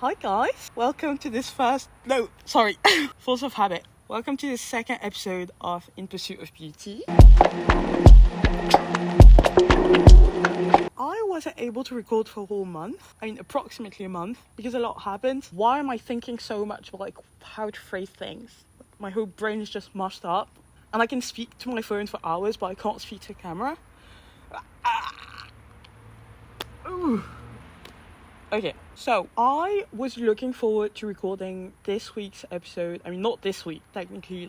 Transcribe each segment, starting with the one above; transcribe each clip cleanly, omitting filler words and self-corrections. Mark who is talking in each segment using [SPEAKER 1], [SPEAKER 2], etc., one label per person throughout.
[SPEAKER 1] Hi guys, welcome to this force of habit. Welcome to the second episode of In Pursuit of Beauty. I wasn't able to record for a whole month. Approximately a month, because a lot happened. Why am I thinking so much about how to phrase things? My whole brain is just mushed up. And I can speak to my phone for hours, but I can't speak to a camera. Ooh. Okay, so I was looking forward to recording this week's episode. Not this week, technically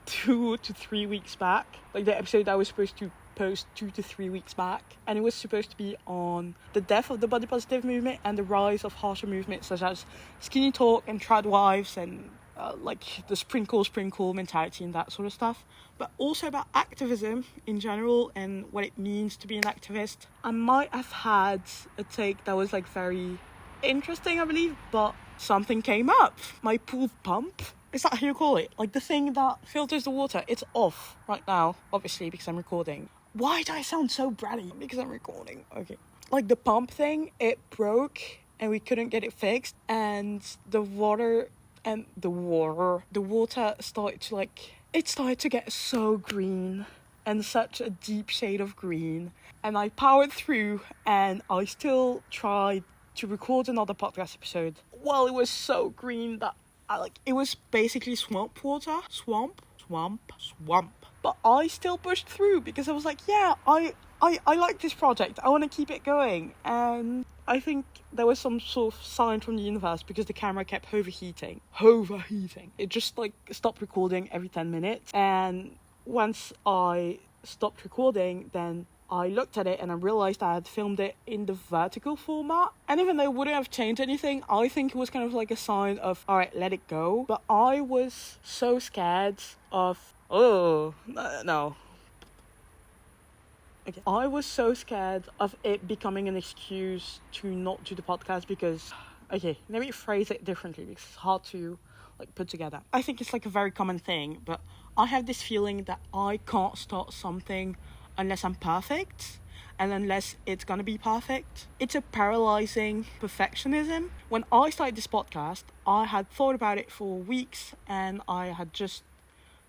[SPEAKER 1] 2 to 3 weeks back. The episode I was supposed to post 2 to 3 weeks back. And it was supposed to be on the death of the body positive movement and the rise of harsher movements such as skinny talk and trad wives and the sprinkle mentality and that sort of stuff. But also about activism in general and what it means to be an activist. I might have had a take that was very interesting, I believe, but something came up. My pool pump, is that how you call it? The thing that filters the water, it's off right now, obviously, because I'm recording. Why do I sound so bratty? Because I'm recording. Okay. The pump thing, it broke and we couldn't get it fixed, and the water started to it started to get so green and such a deep shade of green, and I powered through and I still tried to record another podcast episode. Well, it was so green that it was basically swamp water. Swamp. But I still pushed through because I was I like this project. I want to keep it going. And I think there was some sort of sign from the universe because the camera kept overheating. It just stopped recording every 10 minutes. And once I stopped recording, then I looked at it and I realized I had filmed it in the vertical format. And even though it wouldn't have changed anything, I think it was kind of a sign of, alright, let it go. But I was so scared of... no. Okay. I was so scared of it becoming an excuse to not do the podcast because... Okay, let me phrase it differently because it's hard to put together. I think it's a very common thing, but I have this feeling that I can't start something unless I'm perfect and unless it's gonna be perfect. It's a paralyzing perfectionism. When I started this podcast, I had thought about it for weeks and I had just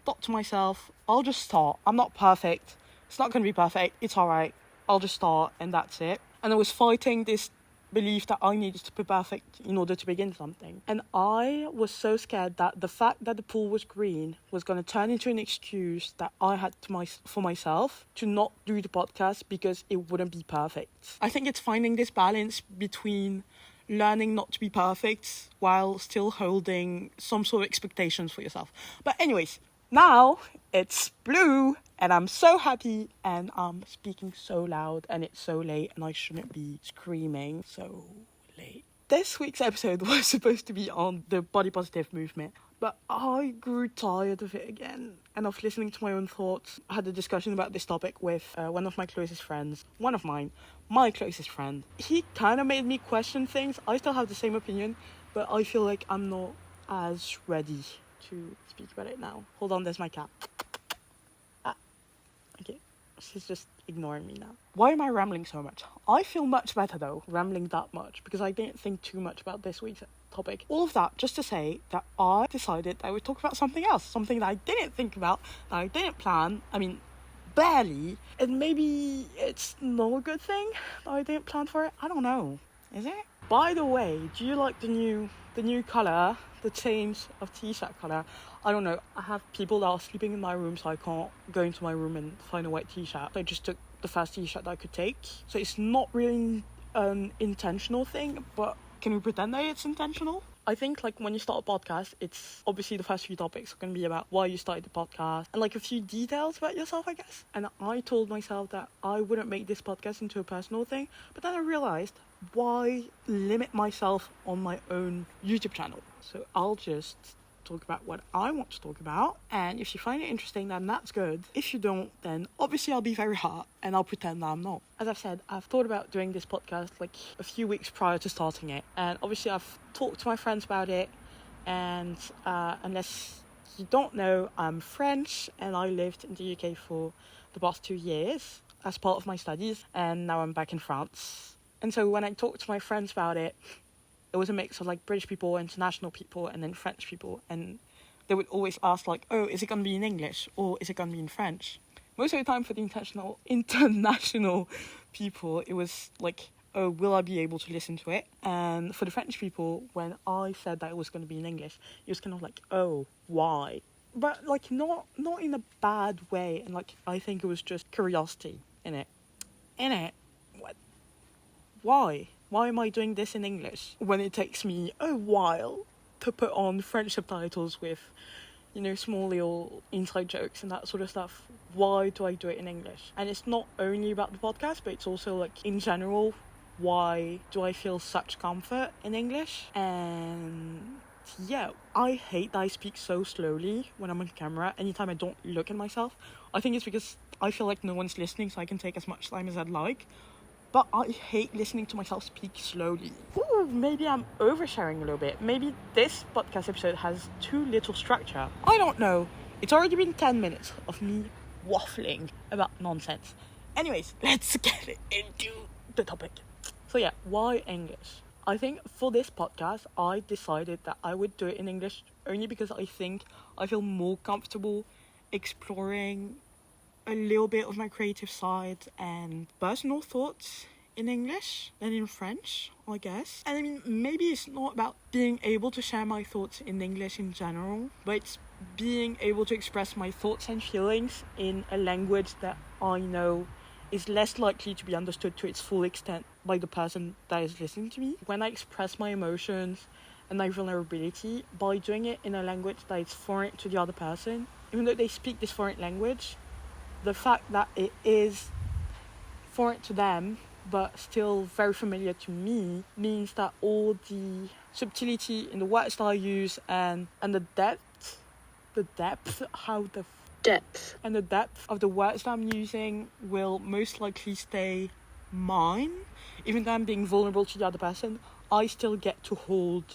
[SPEAKER 1] thought to myself, I'll just start. I'm not perfect. It's not gonna be perfect. It's alright. I'll just start and that's it. And I was fighting this belief that I needed to be perfect in order to begin something. And I was so scared that the fact that the pool was green was going to turn into an excuse that I had for myself to not do the podcast because it wouldn't be perfect. I think it's finding this balance between learning not to be perfect while still holding some sort of expectations for yourself. But anyways, now it's blue and I'm so happy and I'm speaking so loud and it's so late and I shouldn't be screaming so late. This week's episode was supposed to be on the body positive movement, but I grew tired of it again and of listening to my own thoughts. I had a discussion about this topic with one of my closest friends, my closest friend. He kind of made me question things. I still have the same opinion, but I feel like I'm not as ready to speak about it now. Hold on, there's my cat. Okay, she's just ignoring me now. Why am I rambling so much? I feel much better though, rambling that much, because I didn't think too much about this week's topic. All of that just to say that I decided I would talk about something else, something that I didn't think about, that I didn't plan, barely, and maybe it's not a good thing that I didn't plan for it. I don't know. Is it? By the way, do you like the new colour, the change of t-shirt colour? I don't know. I have people that are sleeping in my room, so I can't go into my room and find a white t-shirt. I just took the first t-shirt that I could take. So it's not really an intentional thing, but can we pretend that it's intentional? I think when you start a podcast, it's obviously the first few topics are going to be about why you started the podcast and a few details about yourself, I guess. And I told myself that I wouldn't make this podcast into a personal thing, but then I realized, why limit myself on my own YouTube channel? So I'll just talk about what I want to talk about, and if you find it interesting, then that's good. If you don't, then obviously I'll be very hurt and I'll pretend that I'm not. As I've said, I've thought about doing this podcast a few weeks prior to starting it, and obviously I've talked to my friends about it, and unless you don't know, I'm French and I lived in the UK for the past 2 years as part of my studies, and now I'm back in France. And so when I talk to my friends about it, it was a mix of like British people, international people, and then French people. And they would always ask like, oh, is it going to be in English or is it going to be in French? Most of the time for the international people, it was like, oh, will I be able to listen to it? And for the French people, when I said that it was going to be in English, it was kind of like, oh, why? But like not in a bad way. And like I think it was just curiosity in it. What? Why? Why am I doing this in English when it takes me a while to put on French subtitles with, small little inside jokes and that sort of stuff? Why do I do it in English? And it's not only about the podcast, but it's also like in general, why do I feel such comfort in English? And yeah, I hate that I speak so slowly when I'm on camera. Anytime I don't look at myself, I think it's because I feel like no one's listening, so I can take as much time as I'd like. But I hate listening to myself speak slowly. Ooh, maybe I'm oversharing a little bit. Maybe this podcast episode has too little structure. I don't know. It's already been 10 minutes of me waffling about nonsense. Anyways, let's get into the topic. So yeah, why English? I think for this podcast, I decided that I would do it in English only because I think I feel more comfortable exploring a little bit of my creative side and personal thoughts in English than in French, I guess. And I mean, maybe it's not about being able to share my thoughts in English in general, but it's being able to express my thoughts and feelings in a language that I know is less likely to be understood to its full extent by the person that is listening to me. When I express my emotions and my vulnerability by doing it in a language that is foreign to the other person, even though they speak this foreign language, the fact that it is foreign to them but still very familiar to me means that all the subtlety in the words that I use and the depth of the words that I'm using will most likely stay mine. Even though I'm being vulnerable to the other person, I still get to hold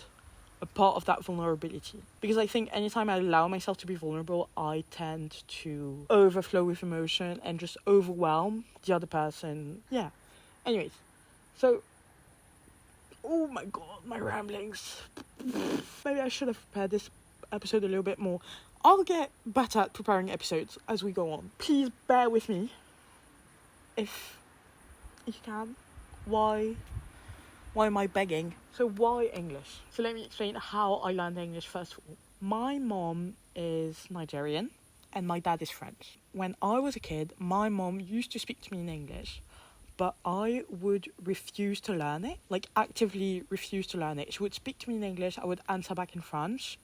[SPEAKER 1] a part of that vulnerability. Because I think anytime I allow myself to be vulnerable, I tend to overflow with emotion and just overwhelm the other person. Yeah. Anyways, so, oh my god, my ramblings. Maybe I should have prepared this episode a little bit more. I'll get better at preparing episodes as we go on. Please bear with me. If you can. Why am I begging? So why English? So let me explain how I learned English first of all. My mom is Nigerian and my dad is French. When I was a kid, my mom used to speak to me in English, but I would refuse to learn it. Like actively refuse to learn it. She would speak to me in English, I would answer back in French.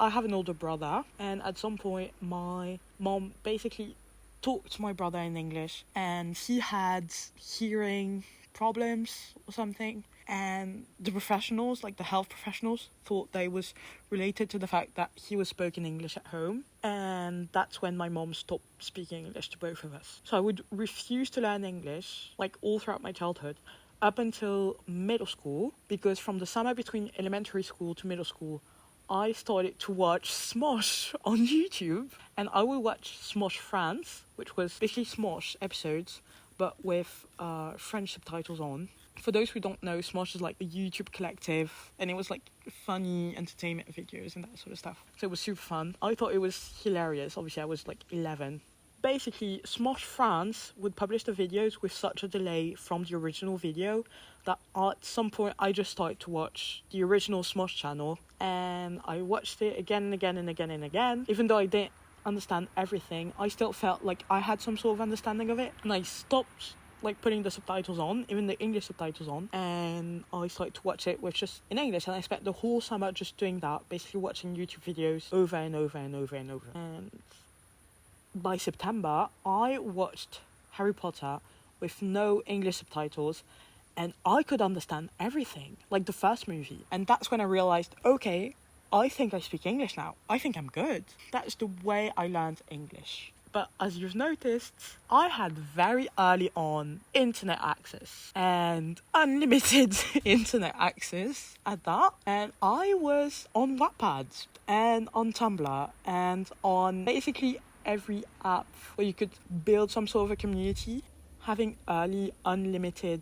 [SPEAKER 1] I have an older brother, and at some point my mom basically talked to my brother in English, and he had hearing problems or something, and the professionals, like the health professionals, thought they was related to the fact that he was spoken English at home, and that's when my mom stopped speaking English to both of us. So I would refuse to learn English like all throughout my childhood up until middle school, because from the summer between elementary school to middle school I started to watch Smosh on YouTube, and I would watch Smosh France, which was basically Smosh episodes but with French subtitles on. For those who don't know, Smosh is like a YouTube collective, and it was like funny entertainment videos and that sort of stuff. So it was super fun. I thought it was hilarious. Obviously, I was like 11. Basically, Smosh France would publish the videos with such a delay from the original video that at some point I just started to watch the original Smosh channel, and I watched it again and again and again and again. Even though I didn't understand everything, I still felt like I had some sort of understanding of it, and I stopped like putting the subtitles on, even the English subtitles on, and I started to watch it with just in English, and I spent the whole summer just doing that, basically watching YouTube videos over and over and over and over. And by September, I watched Harry Potter with no English subtitles, and I could understand everything, like the first movie. And that's when I realized, okay, I think I speak English now. I think I'm good. That's the way I learned English. But as you've noticed, I had very early on internet access, and unlimited internet access at that. And I was on Wattpad and on Tumblr and on basically every app where you could build some sort of a community. Having early unlimited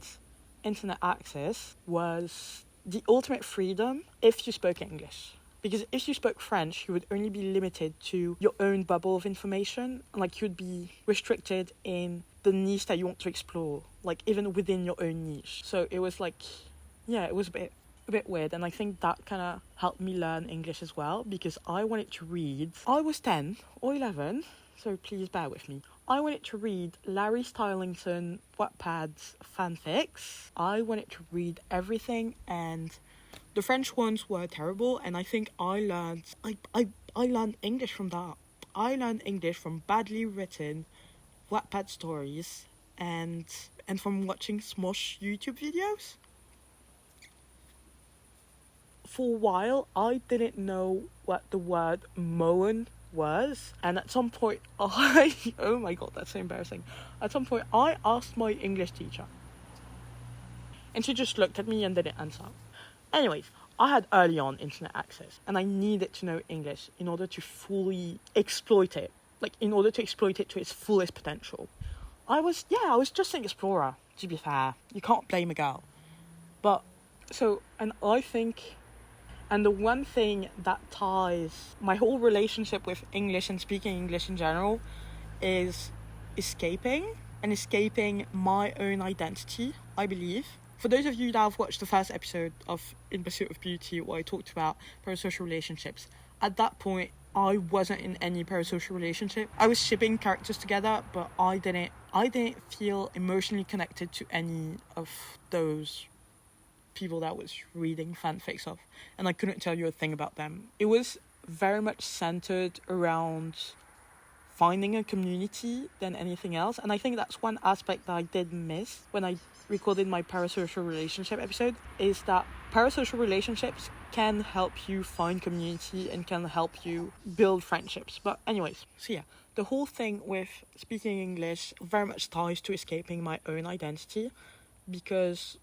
[SPEAKER 1] internet access was the ultimate freedom if you spoke English. Because if you spoke French, you would only be limited to your own bubble of information. Like, you'd be restricted in the niche that you want to explore, like, even within your own niche. So it was like, yeah, it was a bit weird. And I think that kind of helped me learn English as well, because I wanted to read. I was 10 or 11, so please bear with me. I wanted to read Larry Stylington Wattpad's fanfics. I wanted to read everything, and the French ones were terrible, and I think I learned English from that. I learned English from badly written Wattpad stories and from watching Smosh YouTube videos. For a while, I didn't know what the word moan was, and at some point oh my god, that's so embarrassing. At some point I asked my English teacher, and she just looked at me and didn't answer. Anyways, I had early on internet access, and I needed to know English in order to fully exploit it. Like, in order to exploit it to its fullest potential. I was just an explorer, to be fair. You can't blame a girl. But, and I think, and the one thing that ties my whole relationship with English and speaking English in general is escaping my own identity, I believe. For those of you that have watched the first episode of In Pursuit of Beauty, where I talked about parasocial relationships, at that point, I wasn't in any parasocial relationship. I was shipping characters together, but I didn't feel emotionally connected to any of those people that I was reading fanfics of, and I couldn't tell you a thing about them. It was very much centered around finding a community than anything else, and I think that's one aspect that I did miss when I recorded my parasocial relationship episode, is that parasocial relationships can help you find community and can help you build friendships. But anyways, so yeah, the whole thing with speaking English very much ties to escaping my own identity, because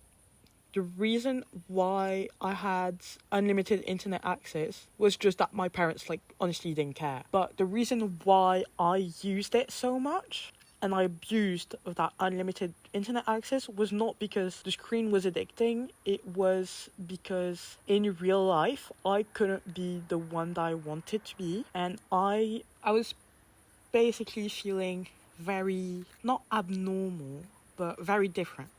[SPEAKER 1] the reason why I had unlimited internet access was just that my parents, honestly didn't care. But the reason why I used it so much and I abused of that unlimited internet access was not because the screen was addicting. It was because in real life, I couldn't be the one that I wanted to be. And I was basically feeling very, not abnormal, but very different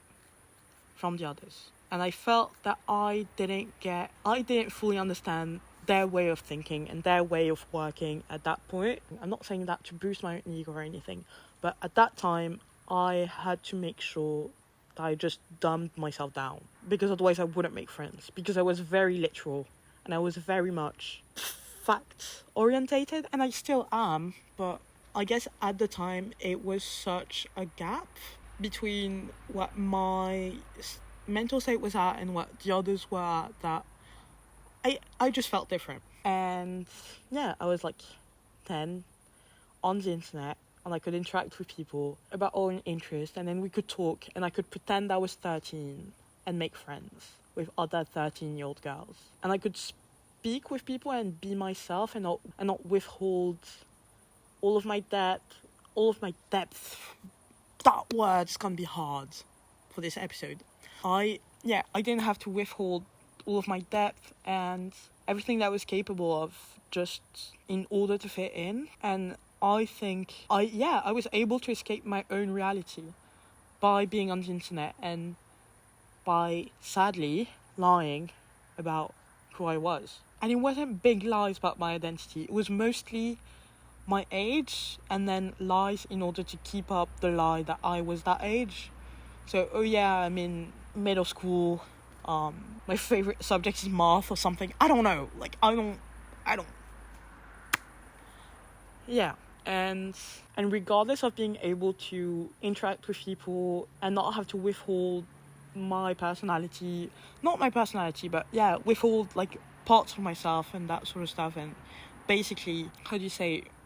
[SPEAKER 1] from the others. And I felt that I didn't fully understand their way of thinking and their way of working at that point. I'm not saying that to boost my own ego or anything, but at that time, I had to make sure that I just dumbed myself down, because otherwise I wouldn't make friends, because I was very literal and I was very much fact orientated, and I still am, but I guess at the time it was such a gap between what my mental state was at and what the others were at that I just felt different. And yeah, I was 10 on the internet, and I could interact with people about our own interests, and then we could talk, and I could pretend I was 13 and make friends with other 13-year-old girls, and I could speak with people and be myself and not withhold all of my depth. That word's gonna be hard for this episode. I didn't have to withhold all of my depth and everything that I was capable of just in order to fit in. And I think I was able to escape my own reality by being on the internet and by, sadly, lying about who I was. And it wasn't big lies about my identity. It was mostly my age, and then lies in order to keep up the lie that I was that age. So, I'm in middle school. My favorite subject is math or something. I don't know. I don't. Yeah. And regardless of being able to interact with people and not have to withhold my personality, not my personality, but withhold parts of myself and that sort of stuff, and basically,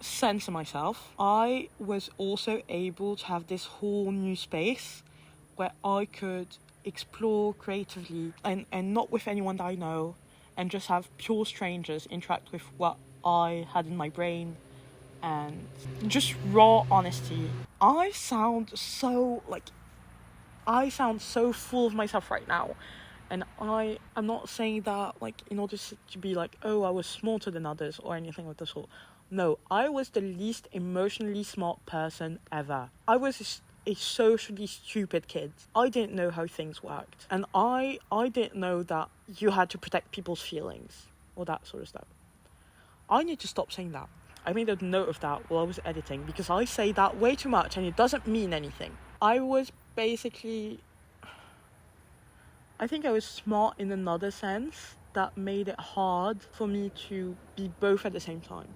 [SPEAKER 1] censor myself, I was also able to have this whole new space where I could explore creatively and not with anyone that I know, and just have pure strangers interact with what I had in my brain, and just raw honesty. I sound so I sound so full of myself right now. And I'm not saying that, like, in order to be like, oh, I was smarter than others or anything of the sort. No, I was the least emotionally smart person ever. I was a socially stupid kid. I didn't know how things worked. And I didn't know that you had to protect people's feelings or that sort of stuff. I need to stop saying that. I made a note of that while I was editing because I say that way too much and it doesn't mean anything. I was basically... I think I was smart in another sense that made it hard for me to be both at the same time.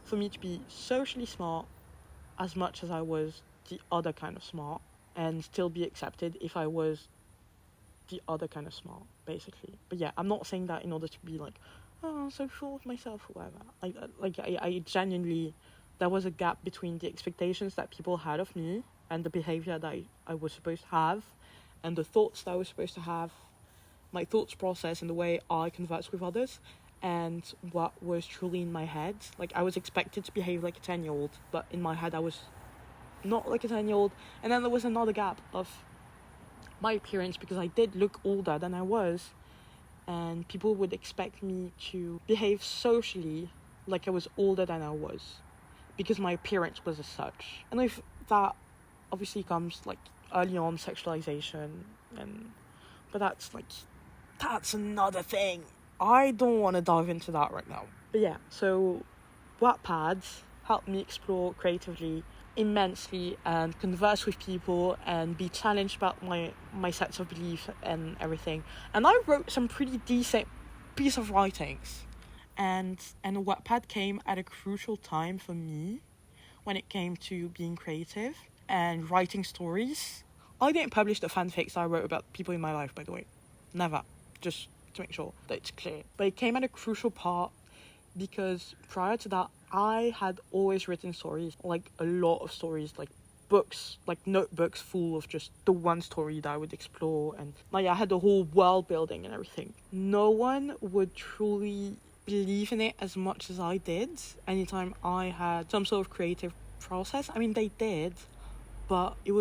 [SPEAKER 1] For me to be socially smart as much as I was the other kind of smart and still be accepted if I was the other kind of smart, basically. But yeah, I'm not saying that in order to be like, oh, I'm so full of myself or whatever. I genuinely, there was a gap between the expectations that people had of me and the behavior that I was supposed to have and the thoughts that I was supposed to have, my thoughts process and the way I converse with others and what was truly in my head. Like, I was expected to behave like a 10-year-old, but in my head I was not like a 10-year-old. And then there was another gap of my appearance because I did look older than I was, and people would expect me to behave socially like I was older than I was because my appearance was as such. And if that obviously comes like early on sexualization, but that's another thing. I don't want to dive into that right now. But yeah, so Wattpad helped me explore creatively immensely and converse with people and be challenged about my sets of beliefs and everything. And I wrote some pretty decent piece of writings. And Wattpad came at a crucial time for me when it came to being creative and writing stories. I didn't publish the fanfics I wrote about people in my life, by the way. Never. Just to make sure that it's clear. But it came at a crucial part because prior to that, I had always written stories, like a lot of stories, like books, like notebooks full of just the one story that I would explore. And like, I had the whole world building and everything. No one would truly believe in it as much as I did anytime I had some sort of creative process. I mean, they did, but there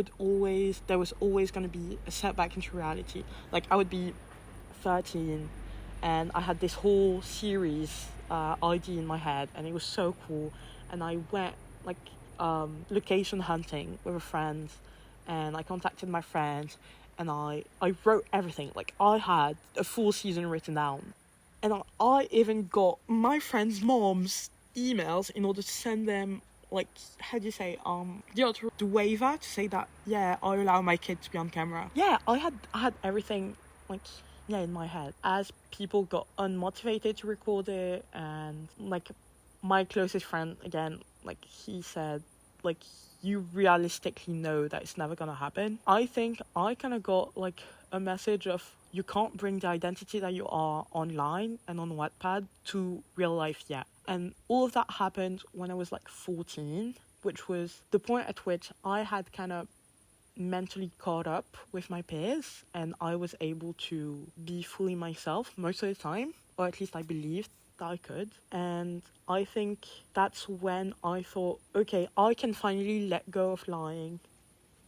[SPEAKER 1] was always going to be a setback into reality. Like, I would be 13 and I had this whole series idea in my head and it was so cool, and I went like location hunting with a friend and I contacted my friends and I wrote everything. Like, I had a full season written down, and I even got my friends' moms emails in order to send them, like, how do you say, the waiver to say that, yeah, I allow my kid to be on camera. Yeah, I had everything, like, yeah, in my head. As people got unmotivated to record it, and, like, my closest friend, again, like, he said, like, you realistically know that it's never gonna happen. I think I kind of got, like, a message of, you can't bring the identity that you are online and on Wattpad to real life yet. And all of that happened when I was like 14, which was the point at which I had kind of mentally caught up with my peers and I was able to be fully myself most of the time, or at least I believed that I could. And I think that's when I thought, okay, I can finally let go of lying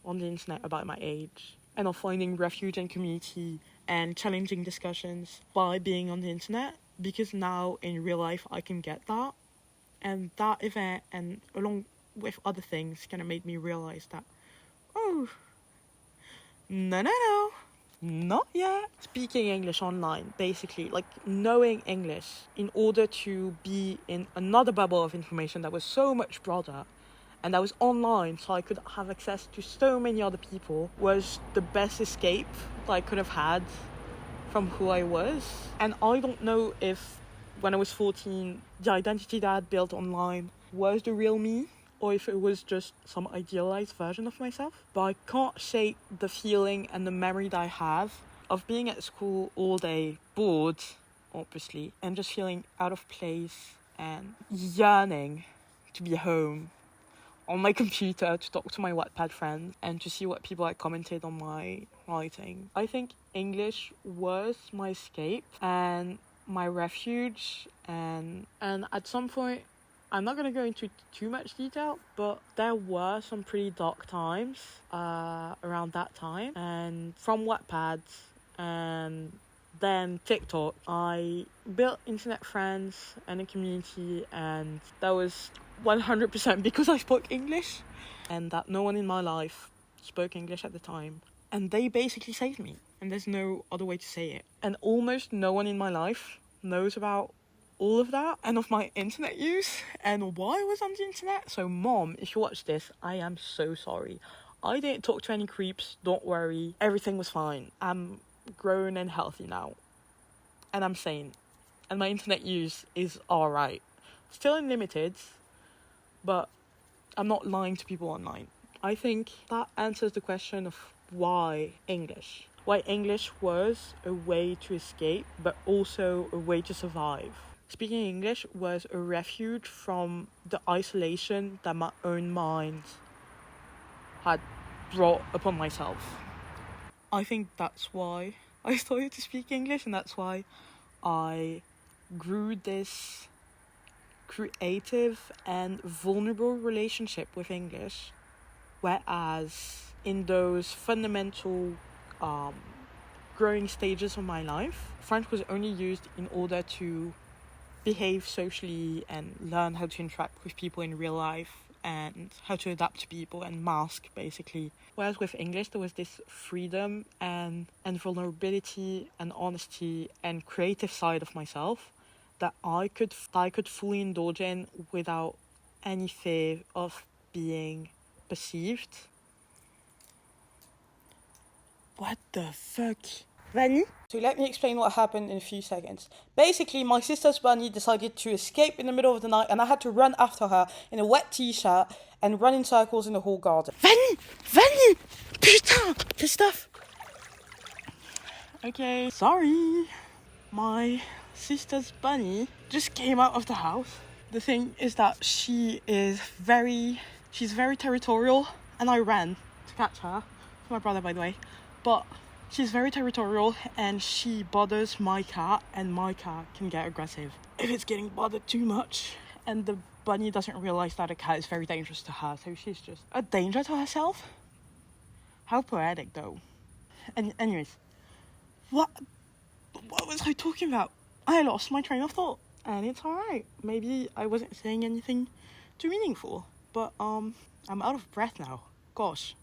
[SPEAKER 1] on the internet about my age and of finding refuge and community and challenging discussions by being on the internet, because now in real life I can get that. And that event, and along with other things, kind of made me realize that, oh, no, not yet. Speaking English online, basically, like knowing English in order to be in another bubble of information that was so much broader and that was online, so I could have access to so many other people, was the best escape that I could have had from who I was. And I don't know if when I was 14, the identity that I had built online was the real me, or if it was just some idealized version of myself. But I can't shake the feeling and the memory that I have of being at school all day, bored, obviously, and just feeling out of place and yearning to be home on my computer to talk to my Wattpad friends and to see what people had commented on my writing. I think English was my escape and my refuge, and at some point I'm not going to go into too much detail, but there were some pretty dark times around that time. And from Wattpad and then TikTok, I built internet friends and a community, and that was 100% because I spoke English and that no one in my life spoke English at the time. And they basically saved me, and there's no other way to say it. And almost no one in my life knows about all of that and of my internet use and why I was on the internet. So Mom, if you watch this, I am so sorry. I didn't talk to any creeps, don't worry. Everything was fine. I'm grown and healthy now. And I'm sane. And my internet use is alright. Still unlimited, but I'm not lying to people online. I think that answers the question of why English. Why English was a way to escape, but also a way to survive. Speaking English was a refuge from the isolation that my own mind had brought upon myself. I think that's why I started to speak English, and that's why I grew this creative and vulnerable relationship with English. Whereas in those fundamental growing stages of my life, French was only used in order to behave socially and learn how to interact with people in real life and how to adapt to people and mask, basically. Whereas with English, there was this freedom and vulnerability and honesty and creative side of myself that I could fully indulge in without any fear of being perceived. What the fuck? Vanny? So let me explain what happened in a few seconds. Basically, my sister's bunny decided to escape in the middle of the night, and I had to run after her in a wet t-shirt and run in circles in the whole garden. Vanny! Putain! The stuff! Okay, sorry. My sister's bunny just came out of the house. The thing is that she's very territorial, and I ran to catch her. It's my brother, by the way. But she's very territorial, and she bothers my cat, and my cat can get aggressive if it's getting bothered too much. And the bunny doesn't realize that a cat is very dangerous to her, so she's just a danger to herself. How poetic, though. And anyways, what was I talking about? I lost my train of thought, and it's alright. Maybe I wasn't saying anything too meaningful, but I'm out of breath now. Gosh,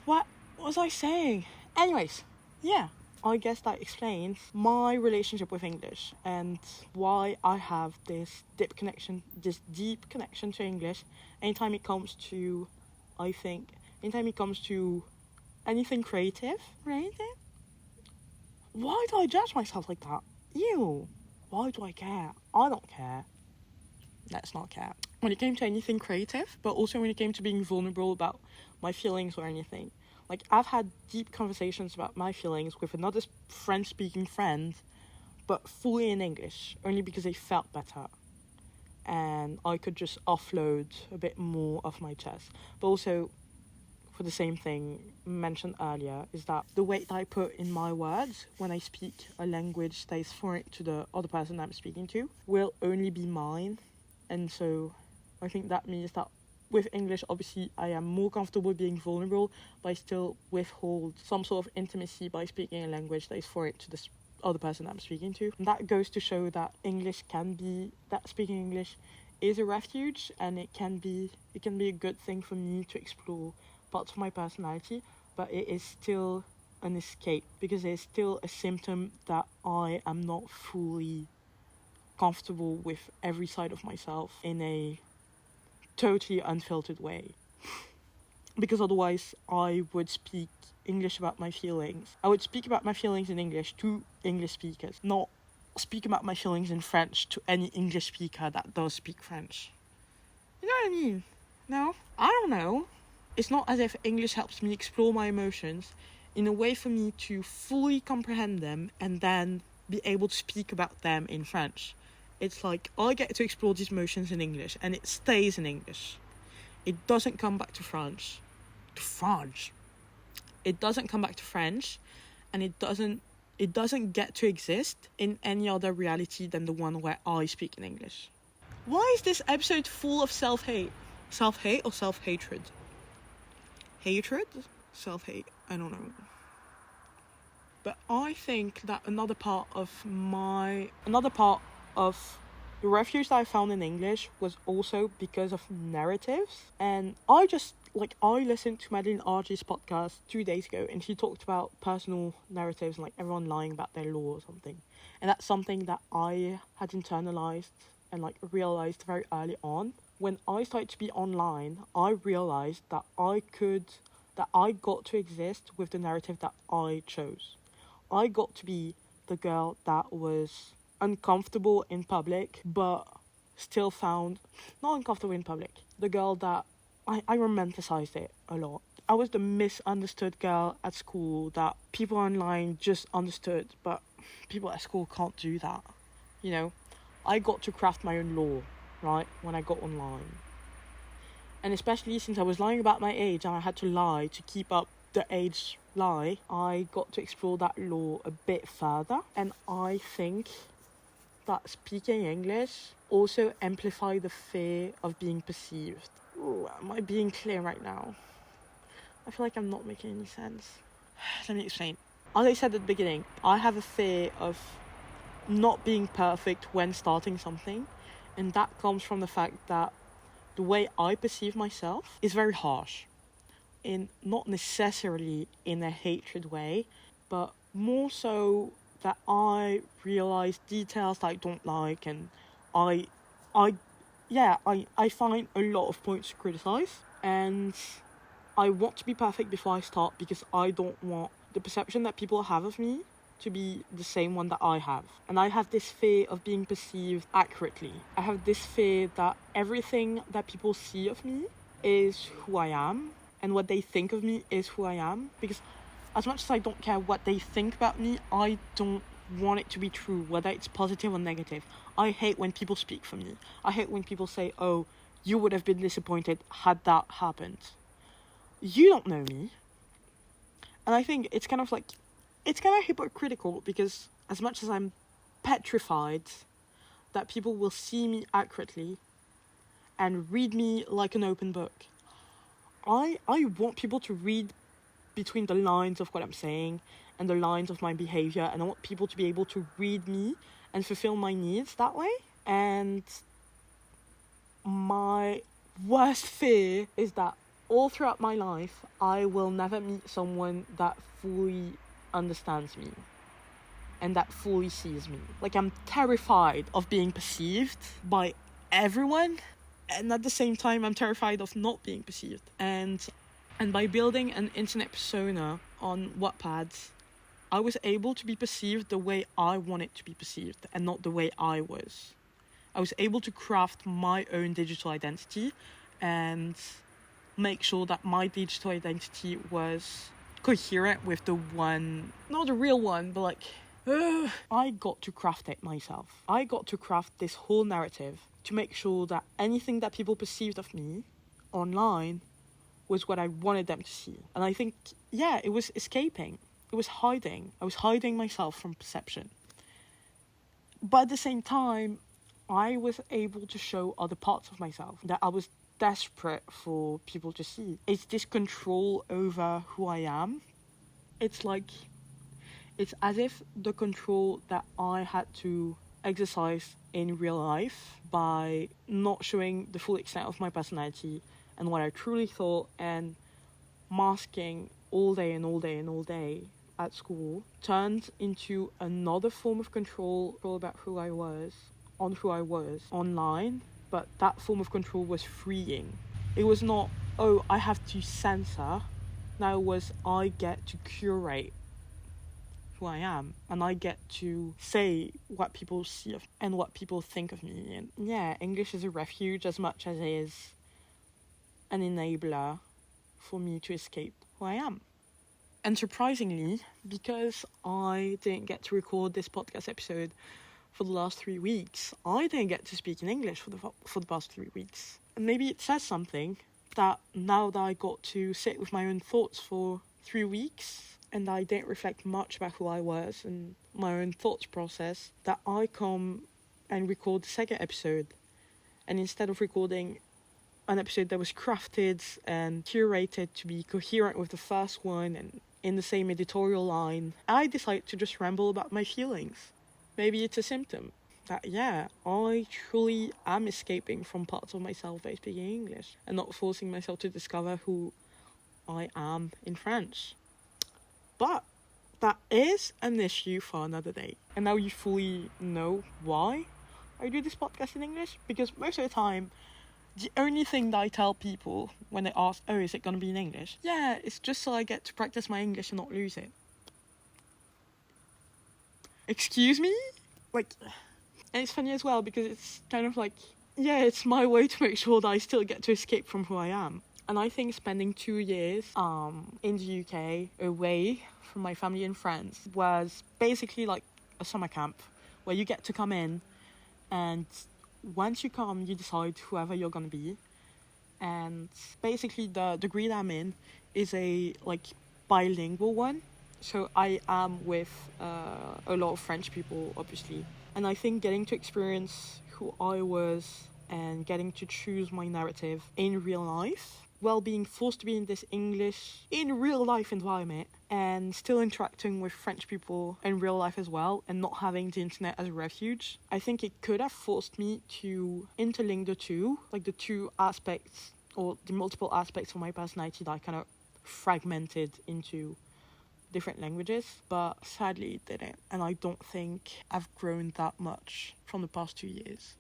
[SPEAKER 1] what was I saying? Anyways, yeah, I guess that explains my relationship with English and why I have this deep connection to English anytime it comes to, anything creative. Why do I judge myself like that? Ew. Why do I care? I don't care. Let's not care. When it came to anything creative, but also when it came to being vulnerable about my feelings or anything. Like, I've had deep conversations about my feelings with another French-speaking friend, but fully in English, only because they felt better. And I could just offload a bit more of my chest. But also, for the same thing mentioned earlier, is that the weight that I put in my words when I speak a language that is foreign to the other person I'm speaking to will only be mine. And so I think that means that with English, obviously, I am more comfortable being vulnerable, but I still withhold some sort of intimacy by speaking a language that is foreign to this other person I'm speaking to. And that goes to show that speaking English is a refuge, and it can be a good thing for me to explore parts of my personality, but it is still an escape, because there's still a symptom that I am not fully comfortable with every side of myself in a totally unfiltered way. Because otherwise I would speak English about my feelings. I would speak about my feelings in English to English speakers, not speak about my feelings in French to any English speaker that does speak French. You know what I mean? No? I don't know. It's not as if English helps me explore my emotions in a way for me to fully comprehend them and then be able to speak about them in French. It's like I get to explore these emotions in English, and it stays in English. It doesn't come back to French. It doesn't come back to French, and it doesn't get to exist in any other reality than the one where I speak in English. Why is this episode full of self-hate? Self-hate or self-hatred? Hatred? Self-hate? I don't know. But I think that another part of the refuge that I found in English was also because of narratives. And I listened to Madeline Argy's podcast 2 days ago, and she talked about personal narratives and like everyone lying about their law or something. And that's something that I had internalized and like realized very early on. When I started to be online, I realized that I got to exist with the narrative that I chose. I got to be the girl that was uncomfortable in public, but still found not uncomfortable in public. The girl that I romanticized it a lot. I was the misunderstood girl at school that people online just understood, but people at school can't do that. You know, I got to craft my own law, right, when I got online. And especially since I was lying about my age and I had to lie to keep up the age lie, I got to explore that law a bit further. And I think that speaking English also amplified the fear of being perceived. Ooh, am I being clear right now? I feel like I'm not making any sense. Let me explain. As I said at the beginning, I have a fear of not being perfect when starting something. And that comes from the fact that the way I perceive myself is very harsh. Not necessarily in a hatred way, but more so that I realize details that I don't like, and I find a lot of points to criticize, and I want to be perfect before I start because I don't want the perception that people have of me to be the same one that I have. And I have this fear of being perceived accurately. I have this fear that everything that people see of me is who I am, and what they think of me is who I am. Because as much as I don't care what they think about me, I don't want it to be true, whether it's positive or negative. I hate when people speak for me. I hate when people say, oh, you would have been disappointed had that happened. You don't know me. And I think it's kind of hypocritical, because as much as I'm petrified that people will see me accurately and read me like an open book, I want people to read between the lines of what I'm saying and the lines of my behavior, and I want people to be able to read me and fulfill my needs that way. And my worst fear is that all throughout my life, I will never meet someone that fully understands me and that fully sees me. Like, I'm terrified of being perceived by everyone, and at the same time, I'm terrified of not being perceived. And by building an internet persona on Wattpad, I was able to be perceived the way I wanted to be perceived and not the way I was. I was able to craft my own digital identity and make sure that my digital identity was coherent with the one, not the real one, but I got to craft it myself. I got to craft this whole narrative to make sure that anything that people perceived of me online was what I wanted them to see. And I think, it was escaping. It was hiding. I was hiding myself from perception. But at the same time, I was able to show other parts of myself that I was desperate for people to see. It's this control over who I am. It's as if the control that I had to exercise in real life by not showing the full extent of my personality and what I truly thought, and masking all day and all day and all day at school, turned into another form of control about who I was online. But that form of control was freeing. It was not, oh, I have to censor. Now it was, I get to curate who I am, and I get to say what people see of and what people think of me. And English is a refuge as much as it is an enabler for me to escape who I am. And surprisingly, because I didn't get to record this podcast episode for the last 3 weeks, I didn't get to speak in English for the past 3 weeks. And maybe it says something that now that I got to sit with my own thoughts for 3 weeks, and I didn't reflect much about who I was and my own thoughts process, that I come and record the second episode And instead of recording an episode that was crafted and curated to be coherent with the first one and in the same editorial line, I decided to just ramble about my feelings. Maybe it's a symptom that, yeah, I truly am escaping from parts of myself by speaking English and not forcing myself to discover who I am in French. But that is an issue for another day. And now you fully know why I do this podcast in English, because most of the time, the only thing that I tell people when they ask, oh, is it going to be in English? Yeah, it's just so I get to practice my English and not lose it. Excuse me? Like, and it's funny as well because it's kind of like, yeah, it's my way to make sure that I still get to escape from who I am. And I think spending 2 years in the UK away from my family and friends was basically like a summer camp where you get to come in, and once you come, you decide whoever you're going to be. And basically the degree that I'm in is a like bilingual one. So I am with a lot of French people, obviously. And I think getting to experience who I was and getting to choose my narrative in real life, while being forced to be in this English, in real life environment, and still interacting with French people in real life as well, and not having the internet as a refuge, I think it could have forced me to interlink the two, like the two aspects, or the multiple aspects of my personality that I kind of fragmented into different languages, but sadly it didn't. And I don't think I've grown that much from the past 2 years.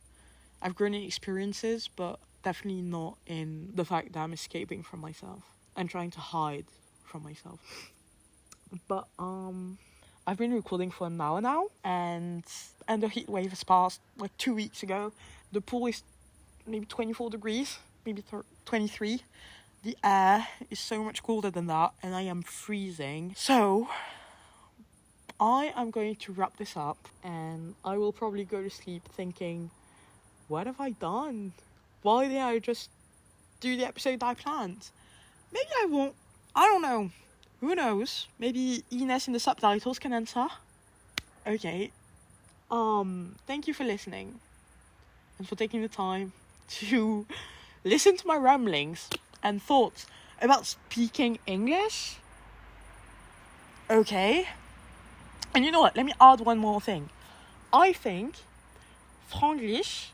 [SPEAKER 1] I've grown in experiences, but definitely not in the fact that I'm escaping from myself and trying to hide from myself. But I've been recording for an hour now, and the heat wave has passed like 2 weeks ago. The pool is maybe 24 degrees, maybe 23. The air is so much colder than that, and I am freezing. So I am going to wrap this up, and I will probably go to sleep thinking, what have I done? Why didn't I just do the episode that I planned? Maybe I won't. I don't know. Who knows? Maybe Ines in the subtitles can answer. Okay. Thank you for listening. And for taking the time to listen to my ramblings and thoughts about speaking English. Okay. And you know what? Let me add one more thing. I think Franglish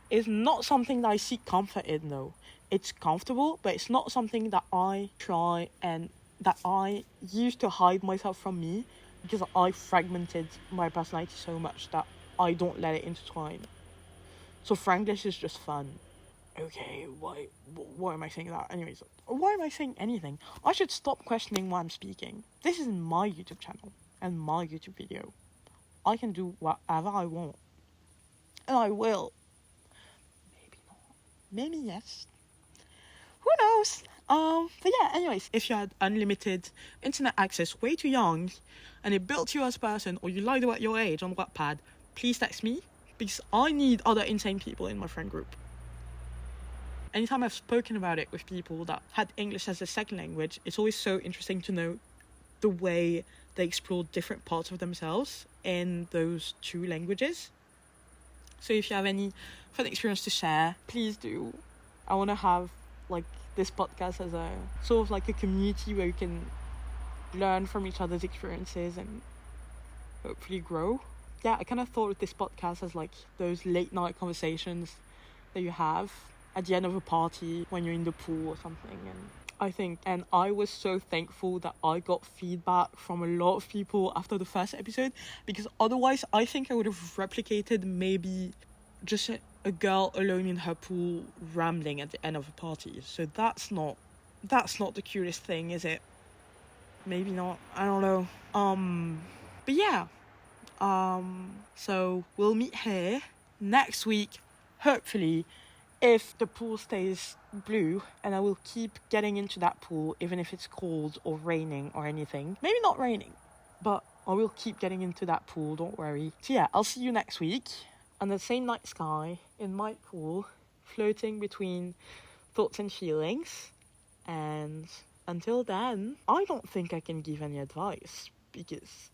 [SPEAKER 1] is not something that I seek comfort in, though. It's comfortable, but it's not something that I try and that I use to hide myself from me, because I fragmented my personality so much that I don't let it intertwine. So Franglish is just fun. Okay, why am I saying that? Anyways, why am I saying anything? I should stop questioning why I'm speaking. This is my YouTube channel and my YouTube video. I can do whatever I want. And I will. Maybe not. Maybe yes. Who knows? But yeah, anyways, if you had unlimited internet access, way too young, and it built you as a person, or you lied about your age on Wattpad, please text me, because I need other insane people in my friend group. Anytime I've spoken about it with people that had English as a second language, it's always so interesting to know the way they explore different parts of themselves in those two languages. So if you have any fun experience to share, please do. I want to have like this podcast as a sort of like a community where you can learn from each other's experiences and hopefully grow. Yeah, I kind of thought of this podcast as like those late night conversations that you have at the end of a party when you're in the pool or something. And I was so thankful that I got feedback from a lot of people after the first episode, because otherwise I think I would have replicated maybe just a girl alone in her pool rambling at the end of a party. So that's not the cutest thing, is it? Maybe not. I don't know. But yeah. So we'll meet here next week, hopefully, if the pool stays blue, and I will keep getting into that pool even if it's cold or raining or anything. Maybe not raining, but I will keep getting into that pool, don't worry. So yeah, I'll see you next week on the same night sky in my pool, floating between thoughts and feelings. And until then, I don't think I can give any advice, because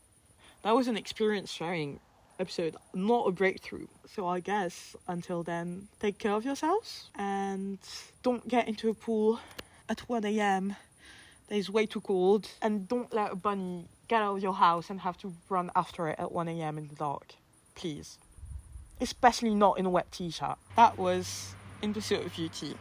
[SPEAKER 1] that was an experience sharing episode, not a breakthrough. So I guess until then, take care of yourselves and don't get into a pool at 1 a.m. that is way too cold, and don't let a bunny get out of your house and have to run after it at 1 a.m. in the dark. Please. Especially not in a wet t-shirt. That was In Pursuit of Beauty.